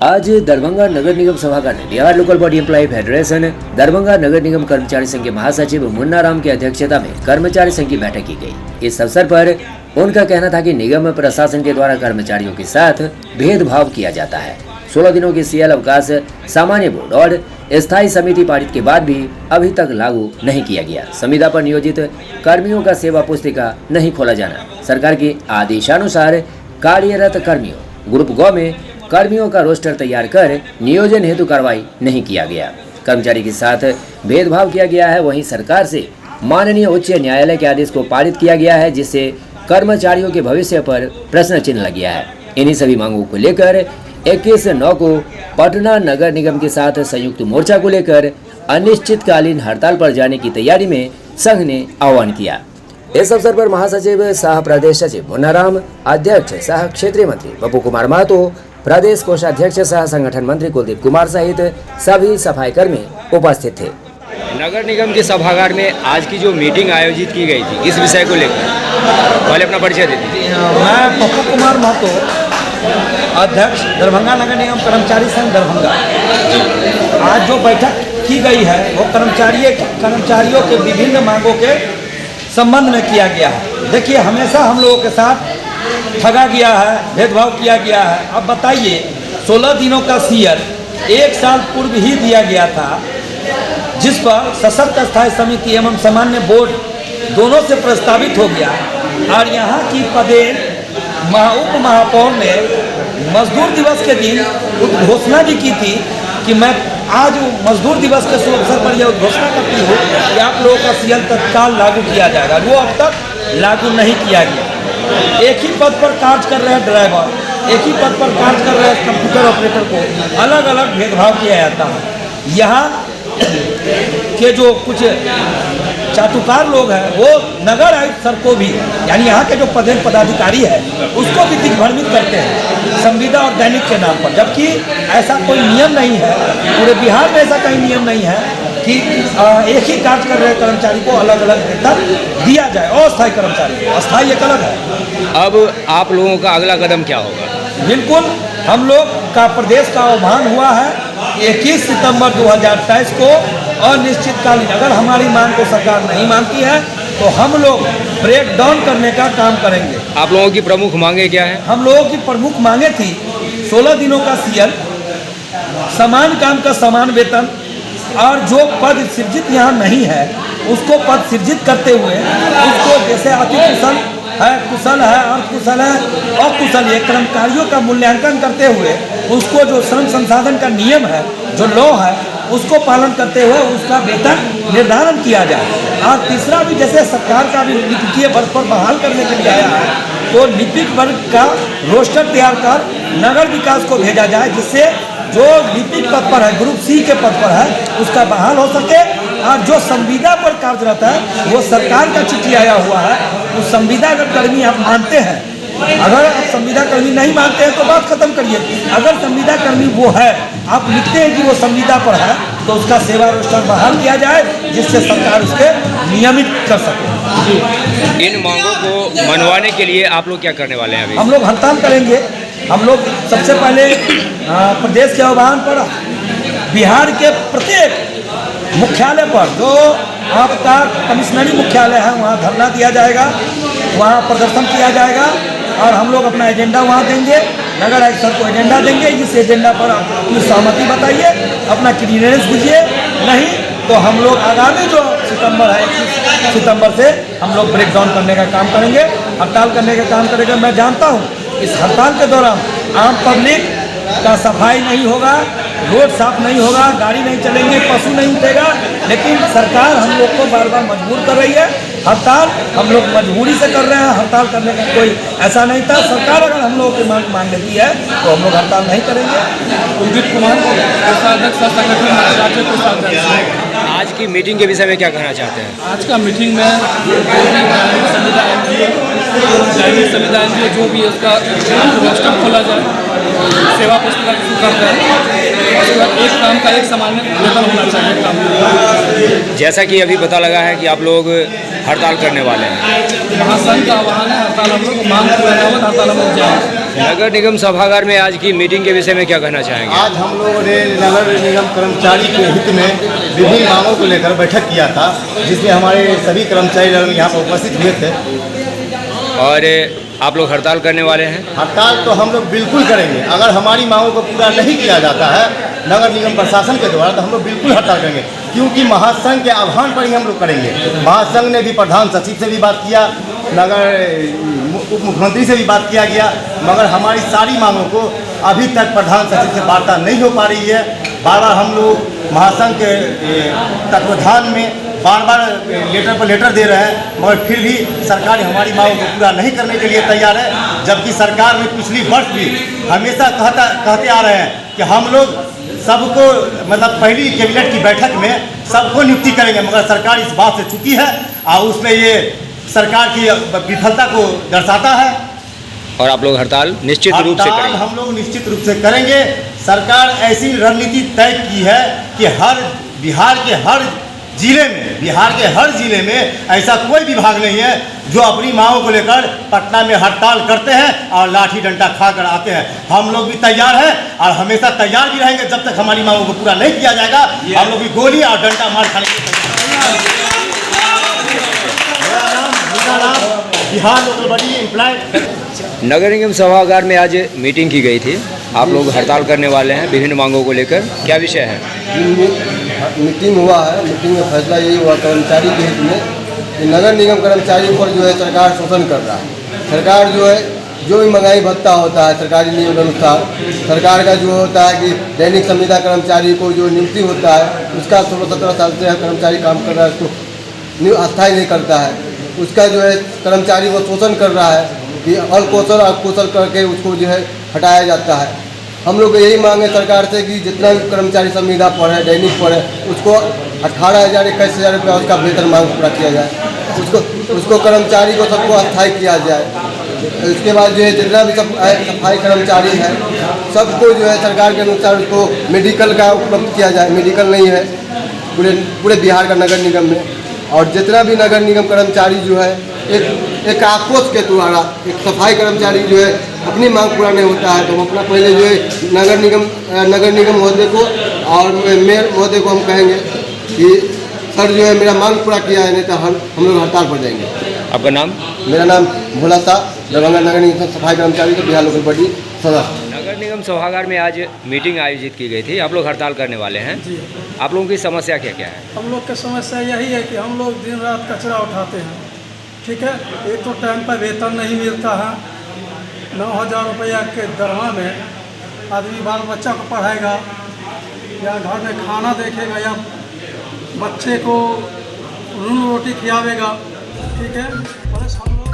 आज दरभंगा नगर निगम सभागार में Bihar local body employ federation Darbhanga नगर निगम कर्मचारी संघ के महासचिव मुन्ना राम की अध्यक्षता में कर्मचारी संघ की बैठक की गई। इस अवसर पर उनका कहना था कि निगम प्रशासन के द्वारा कर्मचारियों के साथ भेदभाव किया जाता है। 16 दिनों के सीएल अवकाश सामान्य बोर्ड और स्थायी समिति पारित के बाद भी अभी तक लागू नहीं किया गया। संविदा पर नियोजित कर्मियों का सेवा पुस्तिका नहीं खोला जाना, सरकार के आदेशानुसार कार्यरत कर्मियों ग्रुप ग में कर्मियों का रोस्टर तैयार कर नियोजन हेतु कार्रवाई नहीं किया गया। कर्मचारी के साथ भेदभाव किया गया है। वहीं सरकार से माननीय उच्च न्यायालय के आदेश को पारित किया गया है, जिससे कर्मचारियों के भविष्य पर प्रश्न चिन्ह लग गया है। इन्हीं सभी मांगों को लेकर 21/9 को पटना नगर निगम के साथ संयुक्त मोर्चा को लेकर अनिश्चितकालीन हड़ताल पर जाने की तैयारी में संघ ने आह्वान किया। इस अवसर पर महासचिव सह प्रदेश सचिव मुन्ना राम, अध्यक्ष सह क्षेत्रीय मंत्री पप्पू कुमार महतो, प्रदेश कोषाध्यक्ष सह संगठन मंत्री कुलदीप कुमार सहित सभी सफाई कर्मी उपस्थित थे। नगर निगम के सभागार में आज की जो मीटिंग आयोजित की गई थी, इस विषय को लेकर पहले अपना परिचय दे दीजिए। मैं पप्पू कुमार महतो, अध्यक्ष दरभंगा नगर निगम कर्मचारी संघ दरभंगा। आज जो बैठक की गई है वो कर्मचारियों के विभिन्न मांगों के संबंध में किया गया है। देखिए, हमेशा हम लोगों के साथ ठगा गया है, भेदभाव किया गया है। अब बताइए, 16 दिनों का सीएल 1 साल पूर्व ही दिया गया था, जिस पर सशक्त स्थायी समिति एवं सामान्य बोर्ड दोनों से प्रस्तावित हो गया। और यहाँ की पदेन उप महापौर ने मजदूर दिवस के दिन घोषणा भी की थी कि मैं आज मजदूर दिवस के शुभ अवसर पर यह घोषणा करती हूँ कि आप लोगों का सीएल तत्काल लागू किया जाएगा। वो अब तक लागू नहीं किया गया। एक ही पद पर कार्य कर रहे ड्राइवर, एक ही पद पर कार्य कर रहे कंप्यूटर ऑपरेटर को अलग अलग भेदभाव किया जाता है। यहाँ के जो कुछ चाटुकार लोग हैं वो नगर आयुक्त सर को भी, यानी यहाँ के जो पदाधिकारी है उसको भी दिग्भ्रमित करते हैं संविदा और दैनिक के नाम पर, जबकि ऐसा कोई नियम नहीं है। पूरे बिहार में ऐसा कहीं नियम नहीं है कि एक ही कार्य कर रहे कर्मचारी को अलग अलग वेतन दिया जाए। अस्थायी कर्मचारी, अस्थायी एक अलग है। अब आप लोगों का अगला कदम क्या होगा? बिल्कुल, हम लोग का प्रदेश का आह्वान हुआ है 21 सितंबर 2023 को अनिश्चितकालीन, अगर हमारी मांग को सरकार नहीं मानती है तो हम लोग ब्रेक डाउन करने का काम करेंगे। आप लोगों की प्रमुख मांगे क्या है? हम लोगों की प्रमुख मांगे थी 16 दिनों का सीएल, समान काम का समान वेतन, और जो पद सृजित यहाँ नहीं है उसको पद सृजित करते हुए उसको, जैसे अति कुशल है, कुशल है, अर्धकुशल है, अकुशल है, कर्मचारियों का मूल्यांकन करते हुए उसको जो श्रम संसाधन का नियम है, जो लॉ है, उसको पालन करते हुए उसका वेतन निर्धारण किया जाए। और तीसरा भी, जैसे सरकार का भी लिपिकीय वर्ग पर बहाल करने के लिए आया है, तो लिपिक वर्ग का रोस्टर तैयार कर नगर विकास को भेजा जाए, जिससे जो लिपिक पद पर है, ग्रुप सी के पद पर है, उसका बहाल हो सके। और जो संविदा पर कार्यरत है वो सरकार का चिट्ठी आया हुआ है, उस संविदा कर्मी आप मानते हैं, अगर आप संविदा कर्मी नहीं मानते हैं तो बात खत्म करिए। अगर संविदा कर्मी वो है, आप लिखते हैं कि वो संविदा पर है, तो उसका सेवा रोस्टर बहाल किया जाए, जिससे सरकार उसके नियमित कर सके। इन मांगों को मनवाने के लिए आप लोग क्या करने वाले हैं? अभी हम लोग हड़ताल करेंगे। हम लोग सबसे पहले प्रदेश के आह्वान पर बिहार के प्रत्येक मुख्यालय पर, जो आपका कमिश्नरी मुख्यालय है, वहाँ धरना दिया जाएगा, वहाँ प्रदर्शन किया जाएगा, और हम लोग अपना एजेंडा वहाँ देंगे। नगर आयुक्त सर को एजेंडा देंगे, इस एजेंडा पर अपनी सहमति बताइए, अपना क्लियरेंस दीजिए। नहीं तो हम लोग आगामी जो सितंबर है, 21 सितंबर से हम लोग ब्रेक डाउन करने का काम करेंगे, हड़ताल करने का काम करेंगे। मैं जानता हूँ इस हड़ताल के दौरान आम पब्लिक का सफाई नहीं होगा, रोड साफ नहीं होगा, गाड़ी नहीं चलेंगे, पशु नहीं उठेगा, लेकिन सरकार हम लोग को बार बार मजबूर कर रही है। हड़ताल हम लोग मजबूरी से कर रहे हैं, हड़ताल करने का कोई ऐसा नहीं था। सरकार अगर हम लोगों की मांग लेती है तो हम लोग हड़ताल नहीं करेंगे। कुलदीप कुमार, कोषाध्यक्ष संगठन। आज की मीटिंग के विषय में क्या कहना चाहते हैं? आज का मीटिंग में संविदा एनजीओ जो भी है उसका रोस्टर खोला जाए, सेवा पुस्तिका करते हैं, एक काम का एक समान वेतन होना चाहिए काम। जैसा कि अभी पता लगा है कि आप लोग हड़ताल करने वाले हैं, महासंघ का आह्वान है, हड़ताल हम लोग मांग पूरा हड़ताल हम लोग जाएंगे। नगर निगम सभागार में आज की मीटिंग के विषय में क्या कहना चाहेंगे? आज हम लोगों ने नगर निगम कर्मचारी के हित में विभिन्न मांगों को लेकर बैठक किया था, जिसमें हमारे सभी कर्मचारी यहाँ पर उपस्थित हुए थे। और आप लोग हड़ताल करने वाले हैं? हड़ताल तो हम लोग बिल्कुल करेंगे। अगर हमारी मांगों को पूरा नहीं किया जाता है नगर निगम प्रशासन के द्वारा, तो हम लोग बिल्कुल हड़ताल करेंगे, क्योंकि महासंघ के आह्वान पर ही हम लोग करेंगे। महासंघ ने भी प्रधान सचिव से भी बात किया, नगर उप मुख्यमंत्री से भी बात किया गया, मगर हमारी सारी मांगों को अभी तक प्रधान सचिव से वार्ता नहीं हो पा रही है। बार बार हम लोग महासंघ के तत्वाधान में बार लेटर पर लेटर दे रहे हैं, मगर फिर भी सरकार हमारी मांगों को पूरा नहीं करने के लिए तैयार है। जबकि सरकार ने पिछली वर्ष भी हमेशा कहते आ रहे हैं कि हम लोग सबको मतलब पहली कैबिनेट की बैठक में सबको नियुक्ति करेंगे, मगर सरकार इस बात से चुकी है और उसमें ये सरकार की विफलता को दर्शाता है। और आप लोग हड़ताल निश्चित रूप से करेंगे? हम लोग निश्चित रूप से करेंगे। सरकार ऐसी रणनीति तय की है कि बिहार के हर जिले में ऐसा कोई विभाग नहीं है जो अपनी मांगों को लेकर पटना में हड़ताल करते हैं और लाठी डंडा खाकर आते हैं। हम लोग भी तैयार हैं और हमेशा तैयार भी रहेंगे जब तक हमारी मांगों को पूरा नहीं किया जाएगा। हम लोग भी गोली और डंडा मार खाने के मेरा नाम बिहार लोकल बॉडी एम्प्लॉय। नगर निगम सभागार में आज मीटिंग की गई थी, आप लोग हड़ताल करने वाले हैं विभिन्न मांगों को लेकर, क्या विषय है? मीटिंग हुआ है। मीटिंग में फैसला यही हुआ कर्मचारी के हित में कि नगर निगम कर्मचारियों पर जो है सरकार शोषण कर रहा है। सरकार जो है जो भी महंगाई भत्ता होता है सरकारी नियम के अनुसार, सरकार का जो होता है कि दैनिक संविदा कर्मचारी को जो नियुक्ति होता है उसका 16-17 साल से कर्मचारी काम कर रहा है, उसको अस्थायी नहीं करता है। उसका जो है कर्मचारी को शोषण कर रहा है कि अकुशल और कुशल करके उसको जो है हटाया जाता है। हम लोग यही मांगे सरकार से कि जितना भी कर्मचारी संविदा पर है दैनिक पर है उसको 18,000 21,000 रुपया उसका वेतन मांग पूरा किया जाए, उसको कर्मचारी को सबको अस्थायी किया जाए। उसके बाद जो है जितना भी सफाई कर्मचारी है सबको जो है सरकार के अनुसार उसको मेडिकल का उपलब्ध किया जाए। मेडिकल नहीं है पूरे बिहार का नगर निगम में। और जितना भी नगर निगम कर्मचारी जो है एक आक्रोश के द्वारा एक सफाई कर्मचारी जो है अपनी मांग पूरा नहीं होता है तो हम अपना पहले जो है नगर निगम महोदय को और मेयर महोदय को हम कहेंगे कि सर जो है मेरा मांग पूरा किया है, नहीं तो हम लोग हड़ताल पर जाएंगे। आपका नाम? मेरा नाम भोला शाह, दरभंगा नगर निगम सफाई कर्मचारी के बिहार लोकल बॉडी सदस्य। नगर निगम सभागार में आज मीटिंग आयोजित की गई थी, आप लोग हड़ताल करने वाले हैं, आप लोगों की समस्या क्या क्या है? हम लोग की समस्या यही है कि हम लोग दिन रात कचरा उठाते हैं, ठीक है। एक तो टाइम पर वेतन नहीं मिलता है, 9,000 रुपया के दरमाहा में आदमी बाल बच्चा को पढ़ाएगा या घर में खाना देखेगा या बच्चे को नून रोटी खिलावेगा, ठीक है। प्लस हम लोग